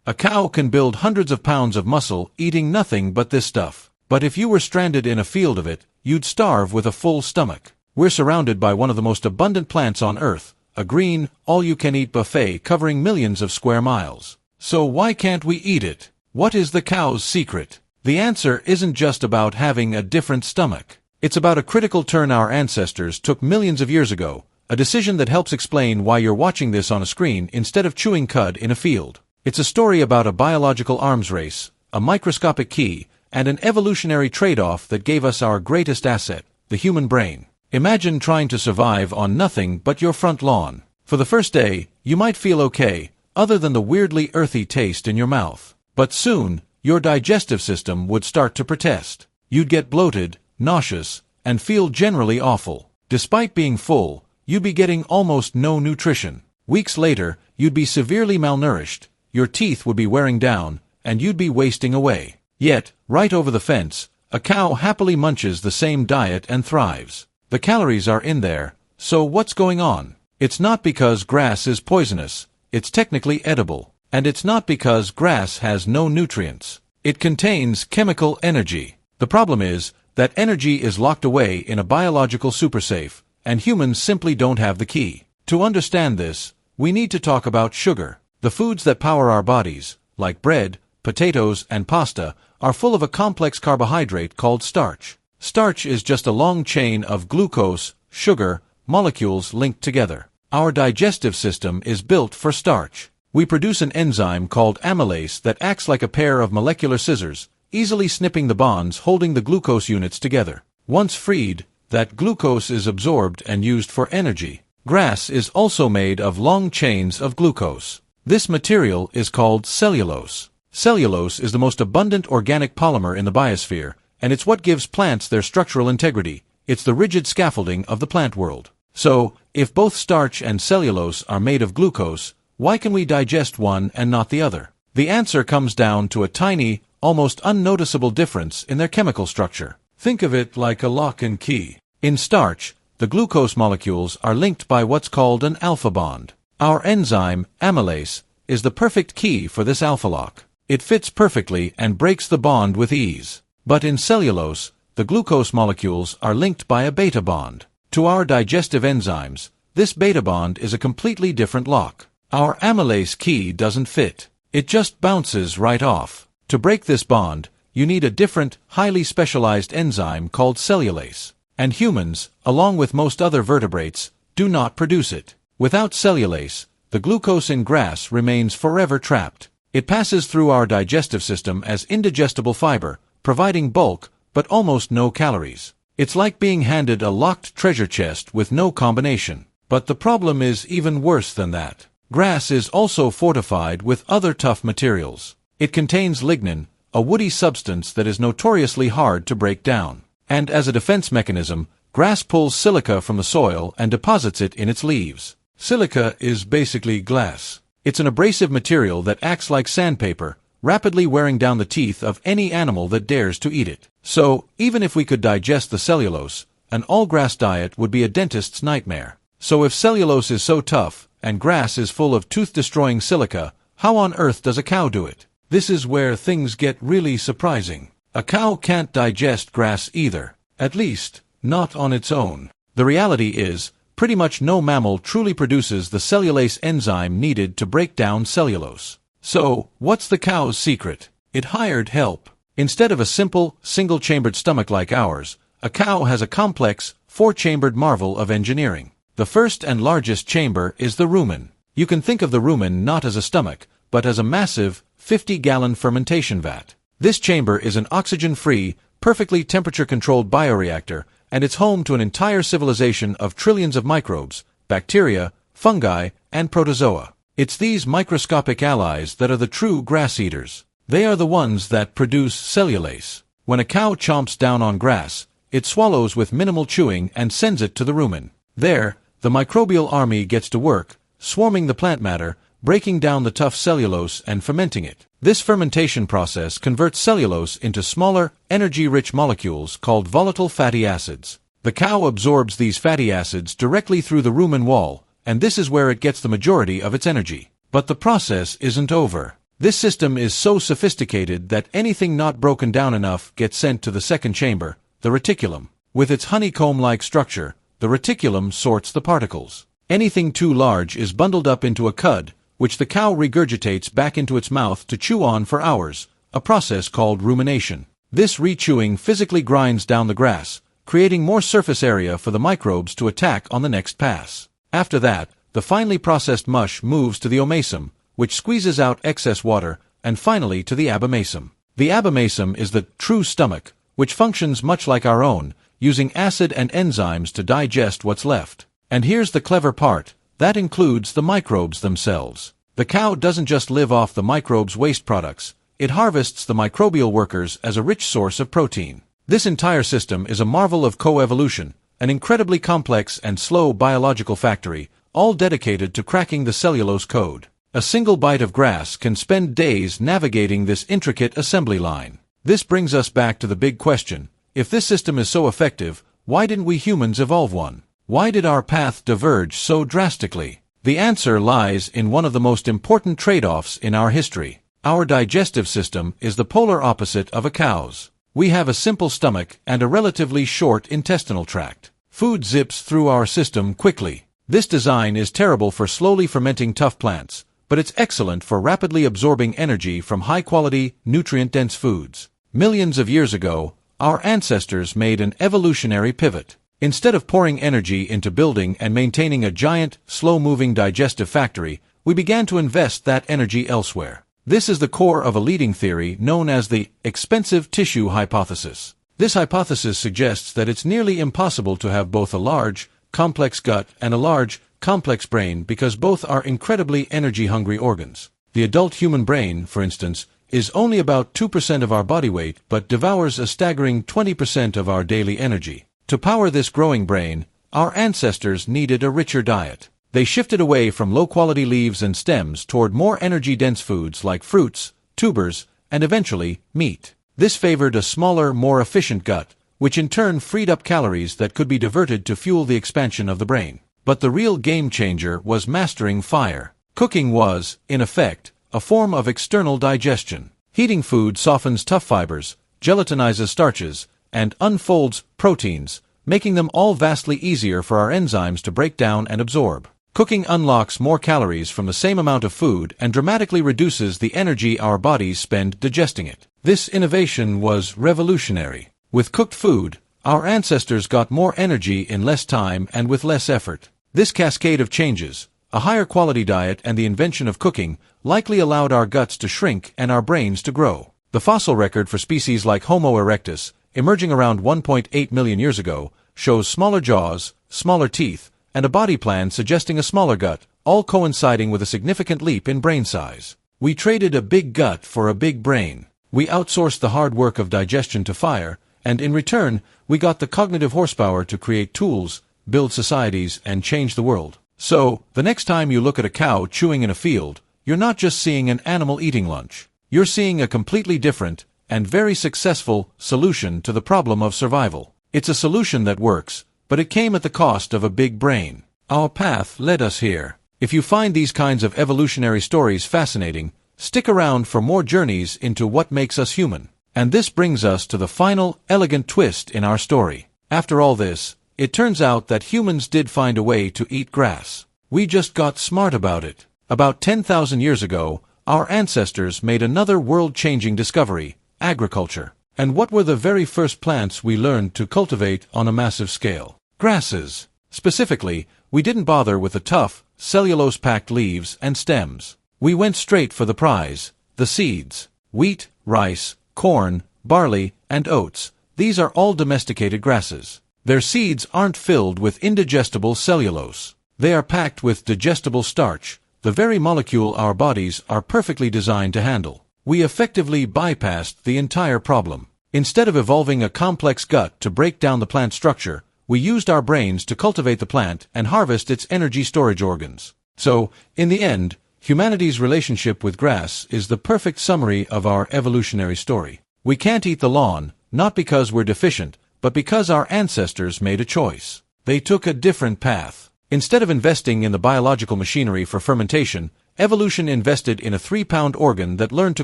A cow can build hundreds of pounds of muscle eating nothing but this stuff. But if you were stranded in a field of it, you'd starve with a full stomach. We're surrounded by one of the most abundant plants on Earth, a green, all-you-can-eat buffet covering millions of square miles. So why can't we eat it? What is the cow's secret? The answer isn't just about having a different stomach. It's about a critical turn our ancestors took millions of years ago, a decision that helps explain why you're watching this on a screen instead of chewing cud in a field. It's a story about a biological arms race, a microscopic key, and an evolutionary trade-off that gave us our greatest asset, the human brain. Imagine trying to survive on nothing but your front lawn. For the first day, you might feel okay, other than the weirdly earthy taste in your mouth. But soon, your digestive system would start to protest. You'd get bloated, nauseous, and feel generally awful. Despite being full, you'd be getting almost no nutrition. Weeks later, you'd be severely malnourished, your teeth would be wearing down, and you'd be wasting away. Yet, right over the fence, a cow happily munches the same diet and thrives. The calories are in there, so what's going on? It's not because grass is poisonous, it's technically edible. And it's not because grass has no nutrients. It contains chemical energy. The problem is that energy is locked away in a biological supersafe, and humans simply don't have the key. To understand this, we need to talk about sugar. The foods that power our bodies, like bread, potatoes, and pasta, are full of a complex carbohydrate called starch. Starch is just a long chain of glucose, sugar, molecules linked together. Our digestive system is built for starch. We produce an enzyme called amylase that acts like a pair of molecular scissors, easily snipping the bonds holding the glucose units together. Once freed, that glucose is absorbed and used for energy. Grass is also made of long chains of glucose. This material is called cellulose. Cellulose is the most abundant organic polymer in the biosphere, and it's what gives plants their structural integrity. It's the rigid scaffolding of the plant world. So, if both starch and cellulose are made of glucose, why can we digest one and not the other? The answer comes down to a tiny, almost unnoticeable difference in their chemical structure. Think of it like a lock and key. In starch, the glucose molecules are linked by what's called an alpha bond. Our enzyme, amylase, is the perfect key for this alpha lock. It fits perfectly and breaks the bond with ease. But in cellulose, the glucose molecules are linked by a beta bond. To our digestive enzymes, this beta bond is a completely different lock. Our amylase key doesn't fit. It just bounces right off. To break this bond, you need a different, highly specialized enzyme called cellulase. And humans, along with most other vertebrates, do not produce it. Without cellulase, the glucose in grass remains forever trapped. It passes through our digestive system as indigestible fiber, providing bulk, but almost no calories. It's like being handed a locked treasure chest with no combination. But the problem is even worse than that. Grass is also fortified with other tough materials. It contains lignin, a woody substance that is notoriously hard to break down. And as a defense mechanism, grass pulls silica from the soil and deposits it in its leaves. Silica is basically glass. It's an abrasive material that acts like sandpaper, rapidly wearing down the teeth of any animal that dares to eat it. So, even if we could digest the cellulose, an all-grass diet would be a dentist's nightmare. So if cellulose is so tough, and grass is full of tooth-destroying silica, how on earth does a cow do it? This is where things get really surprising. A cow can't digest grass either. At least, not on its own. The reality is, pretty much no mammal truly produces the cellulase enzyme needed to break down cellulose. So, what's the cow's secret? It hired help. Instead of a simple, single-chambered stomach like ours, a cow has a complex, four-chambered marvel of engineering. The first and largest chamber is the rumen. You can think of the rumen not as a stomach, but as a massive, 50-gallon fermentation vat. This chamber is an oxygen-free, perfectly temperature-controlled bioreactor, and it's home to an entire civilization of trillions of microbes, bacteria, fungi, and protozoa. It's these microscopic allies that are the true grass eaters. They are the ones that produce cellulase. When a cow chomps down on grass, it swallows with minimal chewing and sends it to the rumen. There, the microbial army gets to work, swarming the plant matter, breaking down the tough cellulose and fermenting it. This fermentation process converts cellulose into smaller, energy-rich molecules called volatile fatty acids. The cow absorbs these fatty acids directly through the rumen wall, and this is where it gets the majority of its energy. But the process isn't over. This system is so sophisticated that anything not broken down enough gets sent to the second chamber, the reticulum. With its honeycomb-like structure, the reticulum sorts the particles. Anything too large is bundled up into a cud, which the cow regurgitates back into its mouth to chew on for hours, a process called rumination. This rechewing physically grinds down the grass, creating more surface area for the microbes to attack on the next pass. After that, the finely processed mush moves to the omasum, which squeezes out excess water, and finally to the abomasum. The abomasum is the true stomach, which functions much like our own, using acid and enzymes to digest what's left. And here's the clever part, that includes the microbes themselves. The cow doesn't just live off the microbes' waste products, it harvests the microbial workers as a rich source of protein. This entire system is a marvel of coevolution, an incredibly complex and slow biological factory, all dedicated to cracking the cellulose code. A single bite of grass can spend days navigating this intricate assembly line. This brings us back to the big question. If this system is so effective, why didn't we humans evolve one? Why did our path diverge so drastically? The answer lies in one of the most important trade-offs in our history. Our digestive system is the polar opposite of a cow's. We have a simple stomach and a relatively short intestinal tract. Food zips through our system quickly. This design is terrible for slowly fermenting tough plants, but it's excellent for rapidly absorbing energy from high-quality, nutrient-dense foods. Millions of years ago, our ancestors made an evolutionary pivot. Instead of pouring energy into building and maintaining a giant, slow-moving digestive factory, we began to invest that energy elsewhere. This is the core of a leading theory known as the expensive tissue hypothesis. This hypothesis suggests that it's nearly impossible to have both a large, complex gut and a large, complex brain because both are incredibly energy-hungry organs. The adult human brain, for instance, is only about 2% of our body weight but devours a staggering 20% of our daily energy. To power this growing brain, our ancestors needed a richer diet. They shifted away from low-quality leaves and stems toward more energy-dense foods like fruits, tubers, and eventually, meat. This favored a smaller, more efficient gut, which in turn freed up calories that could be diverted to fuel the expansion of the brain. But the real game-changer was mastering fire. Cooking was, in effect, a form of external digestion. Heating food softens tough fibers, gelatinizes starches, and unfolds proteins, making them all vastly easier for our enzymes to break down and absorb. Cooking unlocks more calories from the same amount of food and dramatically reduces the energy our bodies spend digesting it. This innovation was revolutionary. With cooked food, our ancestors got more energy in less time and with less effort. This cascade of changes, a higher quality diet and the invention of cooking, likely allowed our guts to shrink and our brains to grow. The fossil record for species like Homo erectus, emerging around 1.8 million years ago, shows smaller jaws, smaller teeth, and a body plan suggesting a smaller gut, all coinciding with a significant leap in brain size. We traded a big gut for a big brain. We outsourced the hard work of digestion to fire, and in return, we got the cognitive horsepower to create tools, build societies, and change the world. So, the next time you look at a cow chewing in a field, you're not just seeing an animal eating lunch. You're seeing a completely different, and very successful, solution to the problem of survival. It's a solution that works, but it came at the cost of a big brain. Our path led us here. If you find these kinds of evolutionary stories fascinating, stick around for more journeys into what makes us human. And this brings us to the final, elegant twist in our story. After all this, it turns out that humans did find a way to eat grass. We just got smart about it. About 10,000 years ago, our ancestors made another world-changing discovery, agriculture. And what were the very first plants we learned to cultivate on a massive scale? Grasses. Specifically, we didn't bother with the tough, cellulose-packed leaves and stems. We went straight for the prize, the seeds. Wheat, rice, corn, barley, and oats. These are all domesticated grasses. Their seeds aren't filled with indigestible cellulose. They are packed with digestible starch, the very molecule our bodies are perfectly designed to handle. We effectively bypassed the entire problem. Instead of evolving a complex gut to break down the plant structure, we used our brains to cultivate the plant and harvest its energy storage organs. So, in the end, humanity's relationship with grass is the perfect summary of our evolutionary story. We can't eat the lawn, not because we're deficient, but because our ancestors made a choice. They took a different path. Instead of investing in the biological machinery for fermentation, Evolution invested in a 3-pound organ that learned to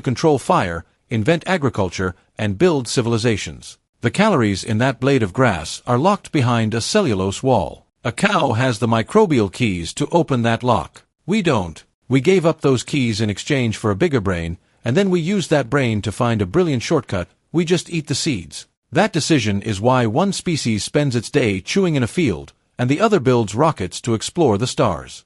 control fire, invent agriculture, and build civilizations. The calories in that blade of grass are locked behind a cellulose wall. A cow has the microbial keys to open that lock. We don't. We gave up those keys in exchange for a bigger brain, and then we used that brain to find a brilliant shortcut. We just eat the seeds. That decision is why one species spends its day chewing in a field, and the other builds rockets to explore the stars.